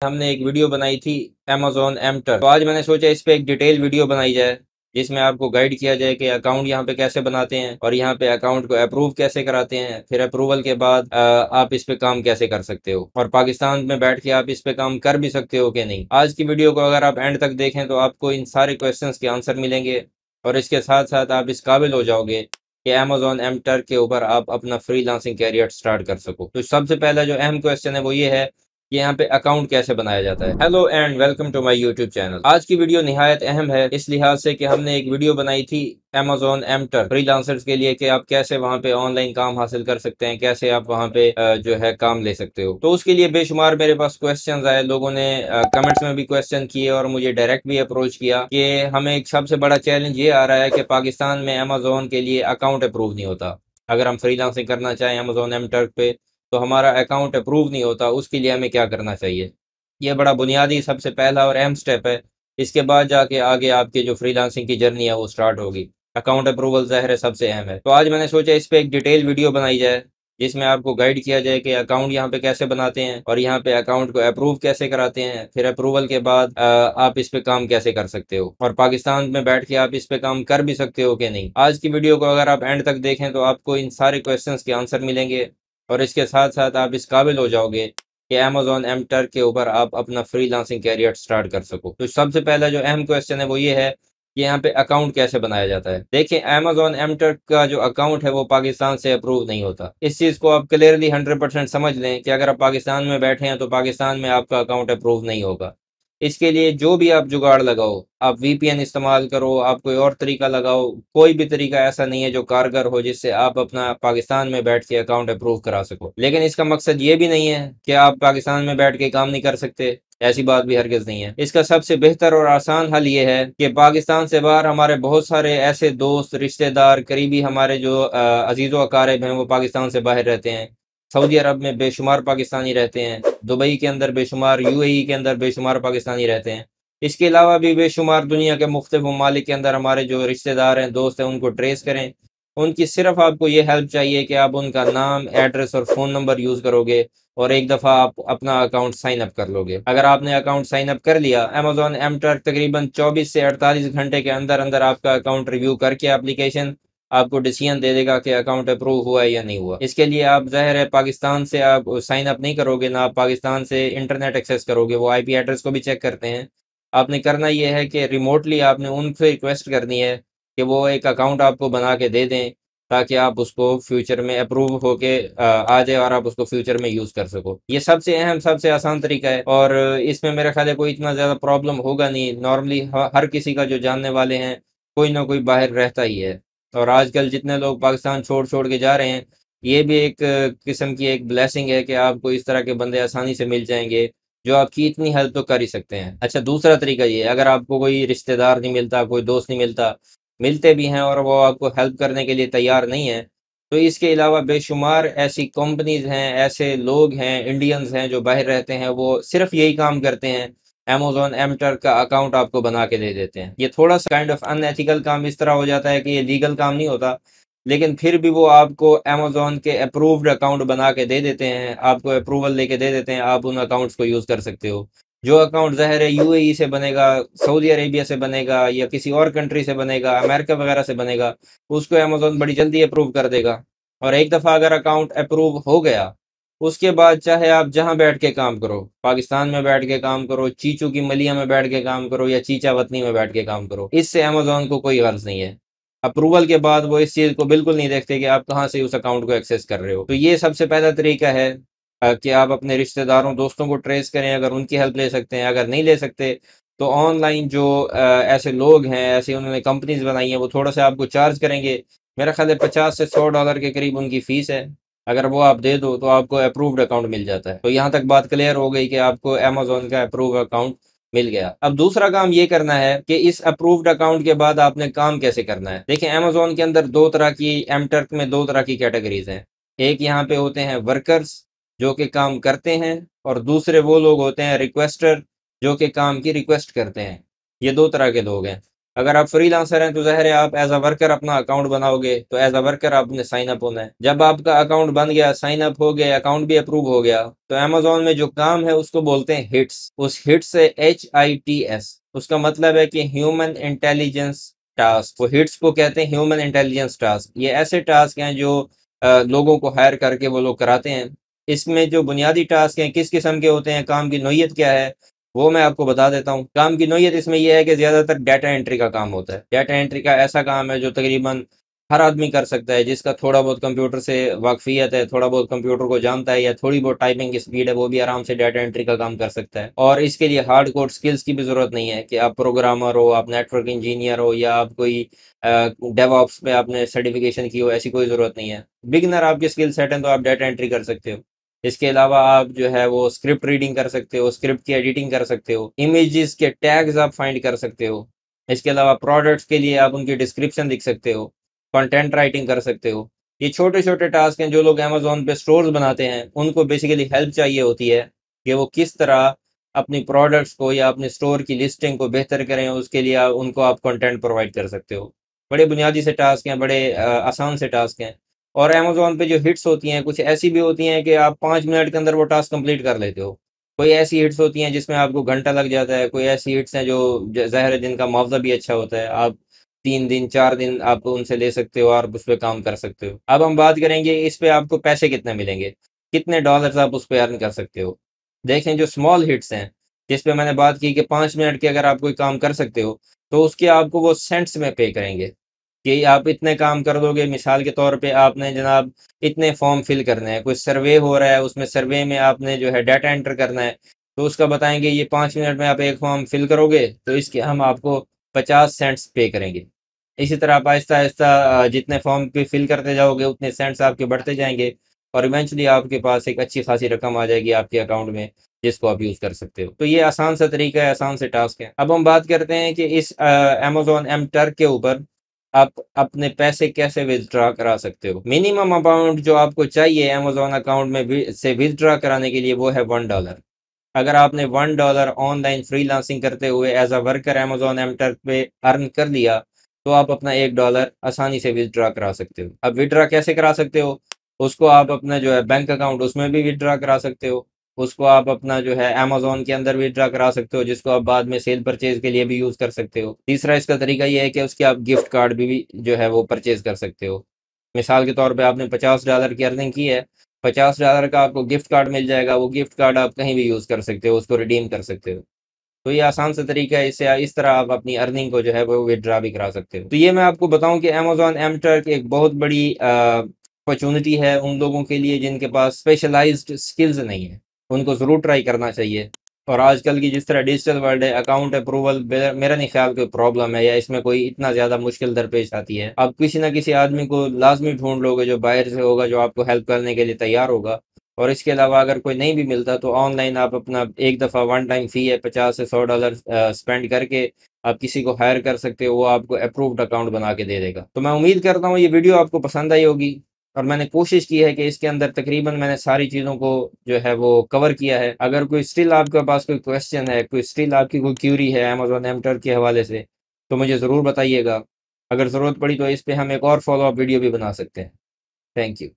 हमने एक वीडियो बनाई थी Amazon एमटर। तो आज मैंने सोचा इस पे एक डिटेल वीडियो बनाई जाए जिसमें आपको गाइड किया जाए कि अकाउंट यहाँ पे कैसे बनाते हैं और यहाँ पे अकाउंट को अप्रूव कैसे कराते हैं, फिर अप्रूवल के बाद आप इस पे काम कैसे कर सकते हो और पाकिस्तान में बैठ के आप इस पे काम कर भी सकते हो कि नहीं। आज की वीडियो को अगर आप एंड तक देखें तो आपको इन सारे क्वेश्चंस के आंसर मिलेंगे और इसके साथ साथ आप इस काबिल हो जाओगे कि Amazon एमटर के ऊपर आप अपना फ्रीलांसिंग कैरियर स्टार्ट कर सको। तो सबसे पहला जो अहम क्वेश्चन है वो ये है कि यहाँ पे अकाउंट कैसे बनाया जाता है। Hello and welcome to my YouTube channel. आज की वीडियो निहायत अहम है इस लिहाज से कि हमने एक वीडियो बनाई थी Amazon एमटर फ्रीलांसर्स के लिए कि आप कैसे वहाँ पे ऑनलाइन काम हासिल कर सकते हैं, कैसे आप वहाँ पे जो है काम ले सकते हो। तो उसके लिए बेशुमार मेरे पास क्वेश्चंस आए, लोगों ने कमेंट्स में भी क्वेश्चन किए और मुझे डायरेक्ट भी अप्रोच किया कि हमें एक सबसे बड़ा चैलेंज ये आ रहा है कि पाकिस्तान में Amazon के लिए अकाउंट अप्रूव नहीं होता। अगर हम फ्रीलांसिंग करना चाहें Amazon एमटर पे तो हमारा अकाउंट अप्रूव नहीं होता, उसके लिए हमें क्या करना चाहिए। ये बड़ा बुनियादी सबसे पहला और अहम स्टेप है। इसके बाद जाके आगे आपकी जो फ्रीलांसिंग की जर्नी है वो स्टार्ट होगी। अकाउंट अप्रूवल ज़ाहिर है सबसे अहम है। तो आज मैंने सोचा इस पे एक डिटेल वीडियो बनाई जाए जिसमें आपको गाइड किया जाए कि अकाउंट यहाँ पे कैसे बनाते हैं और यहाँ पे अकाउंट को अप्रूव कैसे कराते हैं, फिर अप्रूवल के बाद आप इस पे काम कैसे कर सकते हो और पाकिस्तान में बैठ के आप इस पे काम कर भी सकते हो कि नहीं। आज की वीडियो को अगर आप एंड तक देखें तो आपको इन सारे क्वेश्चंस के आंसर मिलेंगे और इसके साथ साथ आप इस काबिल हो जाओगे कि Amazon एमटर के ऊपर आप अपना फ्रीलांसिंग कैरियर स्टार्ट कर सको। तो सबसे पहला जो अहम क्वेश्चन है वो ये है कि यहाँ पे अकाउंट कैसे बनाया जाता है। देखिए, Amazon एमटर का जो अकाउंट है वो पाकिस्तान से अप्रूव नहीं होता। इस चीज़ को आप क्लियरली 100% समझ लें कि अगर आप पाकिस्तान में बैठे हैं तो पाकिस्तान में आपका अकाउंट अप्रूव नहीं होगा। इसके लिए जो भी आप जुगाड़ लगाओ, आप वीपीएन इस्तेमाल करो, आप कोई और तरीका लगाओ, कोई भी तरीका ऐसा नहीं है जो कारगर हो जिससे आप अपना पाकिस्तान में बैठ के अकाउंट अप्रूव करा सको। लेकिन इसका मकसद ये भी नहीं है कि आप पाकिस्तान में बैठ के काम नहीं कर सकते, ऐसी बात भी हरगिज नहीं है। इसका सबसे बेहतर और आसान हल ये है कि पाकिस्तान से बाहर हमारे बहुत सारे ऐसे दोस्त, रिश्तेदार, करीबी हमारे जो अजीज़ो अकारिब हैं वो पाकिस्तान से बाहर रहते हैं। सऊदी अरब में बेशुमार पाकिस्तानी रहते हैं, दुबई के अंदर बेशुमार, यूएई के अंदर बेशुमार पाकिस्तानी रहते हैं। इसके अलावा भी बेशुमार दुनिया के मुख्तलिफ ममालिक के अंदर हमारे जो रिश्तेदार हैं, दोस्त हैं, उनको ट्रेस करें। उनकी सिर्फ आपको ये हेल्प चाहिए कि आप उनका नाम, एड्रेस और फ़ोन नंबर यूज़ करोगे और एक दफ़ा आप अपना अकाउंट साइन अप कर लोगे। अगर आपने अकाउंट साइन अप कर लिया, Amazon एमटर तकरीबन 24 से 48 घंटे के अंदर अंदर आपका अकाउंट रिव्यू करके एप्लीकेशन आपको डिसीजन दे देगा कि अकाउंट अप्रूव हुआ है या नहीं हुआ। इसके लिए आप ज़ाहिर है पाकिस्तान से आप साइन अप नहीं करोगे, ना आप पाकिस्तान से इंटरनेट एक्सेस करोगे, वो आईपी एड्रेस को भी चेक करते हैं। आपने करना ये है कि रिमोटली आपने उनसे रिक्वेस्ट करनी है कि वो एक अकाउंट आपको बना के दे दें ताकि आप उसको फ्यूचर में अप्रूव होके आ जाए और आप उसको फ्यूचर में यूज़ कर सको। ये सबसे अहम, सबसे आसान तरीका है और इसमें मेरा ख्याल है कोई इतना ज़्यादा प्रॉब्लम होगा नहीं। नॉर्मली हर किसी का जो जानने वाले हैं कोई ना कोई बाहर रहता ही है और आजकल जितने लोग पाकिस्तान छोड़ छोड़ के जा रहे हैं, ये भी एक किस्म की एक ब्लेसिंग है कि आपको इस तरह के बंदे आसानी से मिल जाएंगे जो आपकी इतनी हेल्प तो कर ही सकते हैं। अच्छा, दूसरा तरीका ये है, अगर आपको कोई रिश्तेदार नहीं मिलता, कोई दोस्त नहीं मिलता, मिलते भी हैं और वो आपको हेल्प करने के लिए तैयार नहीं है, तो इसके अलावा बेशुमार ऐसी कंपनीज़ हैं, ऐसे लोग हैं, इंडियंस हैं जो बाहर रहते हैं, वो सिर्फ यही काम करते हैं, Amazon एमटर का अकाउंट आपको बना के दे देते हैं। ये थोड़ा सा काइंड ऑफ अनएथिकल काम इस तरह हो जाता है कि ये लीगल काम नहीं होता, लेकिन फिर भी वो आपको Amazon के अप्रूव्ड अकाउंट बना के दे देते हैं, आपको अप्रूवल लेके दे देते हैं, आप उन अकाउंट्स को यूज़ कर सकते हो। जो अकाउंट ज़ाहिर है यूएई से बनेगा, सऊदी अरेबिया से बनेगा या किसी और कंट्री से बनेगा, अमेरिका वगैरह से बनेगा, उसको Amazon बड़ी जल्दी अप्रूव कर देगा और एक दफ़ा अगर अकाउंट अप्रूव हो गया, उसके बाद चाहे आप जहाँ बैठ के काम करो, पाकिस्तान में बैठ के काम करो, चीचू की मलिया में बैठ के काम करो या चीचा वतनी में बैठ के काम करो, इससे Amazon को कोई गर्ज नहीं है। अप्रूवल के बाद वो इस चीज़ को बिल्कुल नहीं देखते कि आप कहाँ से उस अकाउंट को एक्सेस कर रहे हो। तो ये सबसे पहला तरीका है कि आप अपने रिश्तेदारों, दोस्तों को ट्रेस करें अगर उनकी हेल्प ले सकते हैं। अगर नहीं ले सकते तो ऑनलाइन जो ऐसे लोग हैं, ऐसे उन्होंने कंपनीज बनाई हैं, वो थोड़ा सा आपको चार्ज करेंगे। मेरा ख्याल है 50 से $100 के करीब उनकी फ़ीस है। अगर वो आप दे दो तो आपको अप्रूव्ड अकाउंट मिल जाता है। तो यहाँ तक बात क्लियर हो गई कि आपको अमेज़न का अप्रूव अकाउंट मिल गया। अब दूसरा काम ये करना है कि इस अप्रूव्ड अकाउंट के बाद आपने काम कैसे करना है। देखिए, Amazon के अंदर दो तरह की, एमटर्क में दो तरह की कैटेगरीज हैं। एक यहाँ पे होते हैं वर्कर्स जो कि काम करते हैं और दूसरे वो लोग होते हैं रिक्वेस्टर जो कि काम की रिक्वेस्ट करते हैं। ये दो तरह के लोग हैं। अगर आप फ्रीलांसर हैं तो ज़ाहिर है आप एज अ वर्कर अपना अकाउंट बनाओगे, तो एज अ वर्कर आपने साइन अप होना है। जब आपका अकाउंट बन गया, साइन अप हो गया, अकाउंट भी अप्रूव हो गया, तो अमेजोन में जो काम है उसको बोलते हैं हिट्स। उस हिट्स से HITS, उसका मतलब है कि ह्यूमन इंटेलिजेंस टास्क। वो हिट्स को कहते हैं ह्यूमन इंटेलिजेंस टास्क। ये ऐसे टास्क हैं जो लोगों को हायर करके वो लोग कराते हैं। इसमें जो बुनियादी टास्क हैं किस किस्म के होते हैं, काम की नौयत क्या है, वो मैं आपको बता देता हूँ। काम की नौयत इसमें यह है कि ज़्यादातर डाटा एंट्री का काम होता है। डाटा एंट्री का ऐसा काम है जो तकरीबन हर आदमी कर सकता है, जिसका थोड़ा बहुत कंप्यूटर से वाकफियत है, थोड़ा बहुत कंप्यूटर को जानता है, या थोड़ी बहुत टाइपिंग की स्पीड है, वो भी आराम से डाटा एंट्री का काम कर सकता है। और इसके लिए हार्ड कोर स्किल्स की भी ज़रूरत नहीं है कि आप प्रोग्रामर हो, आप नेटवर्क इंजीनियर हो, या आप कोई डेवऑप्स में आपने सर्टिफिकेशन की हो, ऐसी कोई ज़रूरत नहीं है। बिगनर आपके स्किल सेट हैं तो आप डाटा एंट्री कर सकते हो। इसके अलावा आप जो है वो स्क्रिप्ट रीडिंग कर सकते हो, स्क्रिप्ट की एडिटिंग कर सकते हो, इमेजेस के टैग्स आप फाइंड कर सकते हो। इसके अलावा प्रोडक्ट्स के लिए आप उनकी डिस्क्रिप्शन लिख सकते हो, कंटेंट राइटिंग कर सकते हो। ये छोटे छोटे टास्क हैं जो लोग अमेजोन पे स्टोर्स बनाते हैं, उनको बेसिकली हेल्प चाहिए होती है कि वो किस तरह अपनी प्रोडक्ट्स को या अपने स्टोर की लिस्टिंग को बेहतर करें। उसके लिए उनको आप कंटेंट प्रोवाइड कर सकते हो। बड़े बुनियादी से टास्क हैं, बड़े आसान से टास्क हैं। और अमेज़न पे जो हिट्स होती हैं कुछ ऐसी भी होती हैं कि आप 5 मिनट के अंदर वो टास्क कंप्लीट कर लेते हो। कोई ऐसी हिट्स होती हैं जिसमें आपको घंटा लग जाता है, कोई ऐसी हिट्स हैं जो ज़ाहिर है जिनका मुआवजा भी अच्छा होता है। आप 3 दिन 4 दिन आप उनसे ले सकते हो और उस पे काम कर सकते हो। अब हम बात करेंगे इस पे आपको पैसे कितने मिलेंगे, कितने डॉलर्स आप उस पे अर्न कर सकते हो। देखें जो स्मॉल हिट्स हैं, जिस पे मैंने बात की कि 5 मिनट के अगर आप कोई काम कर सकते हो, तो उसके आपको वो सेंट्स में पे करेंगे कि आप इतने काम कर दोगे। मिसाल के तौर पे आपने जनाब इतने फॉर्म फिल करने हैं, कोई सर्वे हो रहा है, उसमें सर्वे में आपने जो है डाटा एंटर करना है, तो उसका बताएंगे ये 5 मिनट में आप एक फॉर्म फिल करोगे तो इसके हम आपको 50 सेंट्स पे करेंगे। इसी तरह आप आहिस्ता आहिस्ता जितने फॉर्म पे फिल करते जाओगे उतने सेंट्स आपके बढ़ते जाएंगे, और इवेंचुअली आपके पास एक अच्छी खासी रकम आ जाएगी आपके अकाउंट में, जिसको आप यूज़ कर सकते हो। तो ये आसान सा तरीका है, आसान से टास्क है। अब हम बात करते हैं कि इस अमेजोन एम टर्क के ऊपर आप अपने पैसे कैसे विथड्रॉ करा सकते हो। मिनिमम अमाउंट जो आपको चाहिए अमेजोन अकाउंट में से विथड्रॉ कराने के लिए वो है $1। अगर आपने $1 ऑनलाइन फ्रीलांसिंग करते हुए एज अ वर्कर अमेजोन एमटर्क पे अर्न कर लिया, तो आप अपना $1 आसानी से विथड्रॉ करा सकते हो। अब विथड्रॉ कैसे करा सकते हो, उसको आप अपना जो है बैंक अकाउंट उसमें भी विथड्रॉ करा सकते हो। उसको आप अपना जो है अमेजोन के अंदर विथड्रॉ करा सकते हो, जिसको आप बाद में सेल परचेज के लिए भी यूज़ कर सकते हो। तीसरा इसका तरीका ये है कि उसके आप गिफ्ट कार्ड भी जो है वो परचेज कर सकते हो। मिसाल के तौर पे आपने $50 की अर्निंग की है, $50 का आपको गिफ्ट कार्ड मिल जाएगा। वो गिफ्ट कार्ड आप कहीं भी यूज़ कर सकते हो, उसको रिडीम कर सकते हो। तो ये आसान सा तरीका है, इससे इस तरह आप अपनी अर्निंग को जो है वो विथड्रॉ भी करा सकते हो। तो ये मैं आपको बताऊं कि अमेजोन एम टर्क एक बहुत बड़ी अपॉर्चुनिटी है उन लोगों के लिए जिनके पास स्पेशलाइज्ड स्किल्स नहीं है। उनको ज़रूर ट्राई करना चाहिए। और आजकल की जिस तरह डिजिटल वर्ल्ड है, अकाउंट अप्रूवल मेरा नहीं ख्याल कोई प्रॉब्लम है या इसमें कोई इतना ज़्यादा मुश्किल दरपेश आती है। आप किसी ना किसी आदमी को लाजमी ढूंढ लोगे जो बाहर से होगा, जो आपको हेल्प करने के लिए तैयार होगा। और इसके अलावा अगर कोई नहीं भी मिलता तो ऑनलाइन आप अपना एक दफ़ा वन टाइम फ़ी है $50 से $100 स्पेंड करके आप किसी को हायर कर सकते हो, वो आपको अप्रूव्ड अकाउंट बना के दे देगा। तो मैं उम्मीद करता हूँ ये वीडियो आपको पसंद आई होगी, और मैंने कोशिश की है कि इसके अंदर तकरीबन मैंने सारी चीज़ों को जो है वो कवर किया है। अगर कोई स्टिल आपके पास कोई क्वेश्चन है, कोई स्टिल आपकी कोई क्यूरी है अमेजोन एमटर के हवाले से, तो मुझे ज़रूर बताइएगा। अगर ज़रूरत पड़ी तो इस पे हम एक और फॉलो अप वीडियो भी बना सकते हैं। Thank you.